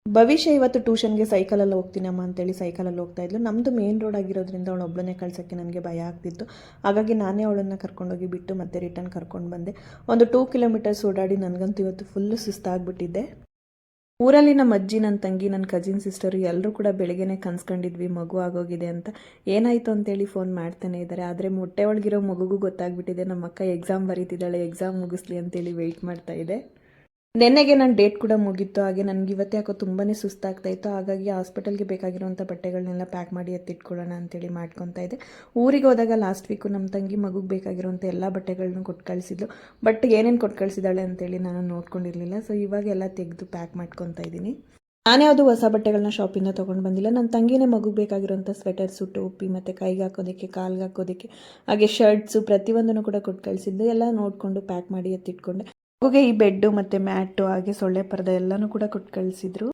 ಭವಿಷ್ಯ ಇವತ್ತು ಟ್ಯೂಷನ್ಗೆ ಸೈಕಲಲ್ಲಿ ಹೋಗ್ತೀನಮ್ಮ ಅಂತೇಳಿ ಸೈಕಲಲ್ಲಿ ಹೋಗ್ತಾ ಇದ್ಲು. ನಮ್ಮದು ಮೇನ್ ರೋಡ್ ಆಗಿರೋದ್ರಿಂದ ಅವಳು ಒಬ್ಬಳನ್ನೇ ಕಳ್ಸೋಕ್ಕೆ ನನಗೆ ಭಯ ಆಗ್ತಿತ್ತು. ಹಾಗಾಗಿ ನಾನೇ ಅವಳನ್ನು ಕರ್ಕೊಂಡೋಗಿ ಬಿಟ್ಟು ಮತ್ತೆ ರಿಟರ್ನ್ ಕರ್ಕೊಂಡು ಬಂದೆ. ಒಂದು 2 ಕಿಲೋಮೀಟರ್ಸ್ ಓಡಾಡಿ ನನಗಂತೂ ಇವತ್ತು ಫುಲ್ಲು ಸುಸ್ತಾಗ್ಬಿಟ್ಟಿದ್ದೆ. ಊರಲ್ಲಿ ನಮ್ಮ ಅಜ್ಜಿ, ನನ್ನ ತಂಗಿ, ನನ್ನ ಕಜಿನ್ ಸಿಸ್ಟರು ಎಲ್ಲರೂ ಕೂಡ ಬೆಳಗ್ಗೆನೇ ಕನ್ಸ್ಕೊಂಡಿದ್ವಿ ಮಗು ಆಗೋಗಿದೆ ಅಂತ. ಏನಾಯಿತು ಅಂತೇಳಿ ಫೋನ್ ಮಾಡ್ತಾನೆ ಇದ್ದಾರೆ. ಆದರೆ ಮೊಟ್ಟೆ ಒಳಗಿರೋ ಮಗುಗೂ ಗೊತ್ತಾಗ್ಬಿಟ್ಟಿದೆ, ನಮ್ಮ ಅಕ್ಕ ಎಕ್ಸಾಮ್ ಬರೀತಿದ್ದಾಳೆ, ಎಕ್ಸಾಮ್ ಮುಗಿಸ್ಲಿ ಅಂತೇಳಿ ವೆಯ್ಟ್ ಮಾಡ್ತಾ ಇದೆ. ನೆನ್ನೆಗೆ ನನ್ನ ಡೇಟ್ ಕೂಡ ಮುಗೀತು. ಹಾಗೆ ನನಗೆ ಇವತ್ತು ಯಾಕೋ ತುಂಬಾ ಸುಸ್ತಾಗ್ತಾಯಿತ್ತು. ಹಾಗಾಗಿ ಹಾಸ್ಪಿಟಲ್ಗೆ ಬೇಕಾಗಿರುವಂಥ ಬಟ್ಟೆಗಳನ್ನೆಲ್ಲ ಪ್ಯಾಕ್ ಮಾಡಿ ಎತ್ತಿಟ್ಕೊಳ್ಳೋಣ ಅಂತೇಳಿ ಮಾಡ್ಕೊತಾ ಇದ್ದೆ. ಊರಿಗೆ ಹೋದಾಗ ಲಾಸ್ಟ್ ವೀಕು ನಮ್ಮ ತಂಗಿ ಮಗುಗೆ ಬೇಕಾಗಿರುವಂಥ ಎಲ್ಲ ಬಟ್ಟೆಗಳನ್ನೂ ಕೊಟ್ಟು ಕಳಿಸಿದ್ಲು. ಬಟ್ ಏನೇನು ಕೊಟ್ಟು ಕಳಿಸಿದ್ದಾಳೆ ಅಂತೇಳಿ ನಾನು ನೋಡ್ಕೊಂಡಿರಲಿಲ್ಲ. ಸೊ ಇವಾಗೆಲ್ಲ ತೆಗೆದು ಪ್ಯಾಕ್ ಮಾಡ್ಕೊತಾ ಇದ್ದೀನಿ. ನಾನು ಯಾವುದು ಹೊಸ ಬಟ್ಟೆಗಳನ್ನ ಶಾಪಿಂದ ತೊಗೊಂಡು ಬಂದಿಲ್ಲ. ನನ್ನ ತಂಗಿನೇ ಮಗುಗೆ ಬೇಕಾಗಿರುವಂಥ ಸ್ವೆಟರ್ಸು, ಟೋಪಿ ಮತ್ತು ಕೈಗೆ ಹಾಕೋದಕ್ಕೆ, ಕಾಲ್ಗೆ ಹಾಕೋದಕ್ಕೆ, ಹಾಗೆ ಶರ್ಟ್ಸು ಪ್ರತಿಯೊಂದನ್ನು ಕೂಡ ಕೊಟ್ಟು ಕಳಿಸಿದ್ದು. ಎಲ್ಲ ನೋಡಿಕೊಂಡು ಪ್ಯಾಕ್ ಮಾಡಿ ಎತ್ತಿಟ್ಕೊಂಡೆ. ಮಗುಗೆ ಈ ಬೆಡ್ಡು ಮತ್ತು ಮ್ಯಾಟು ಹಾಗೆ ಸೊಳ್ಳೆ ಪರ್ದೆ ಎಲ್ಲನೂ ಕೂಡ ಕೊಟ್ಟು ಕಳಿಸಿದ್ರು.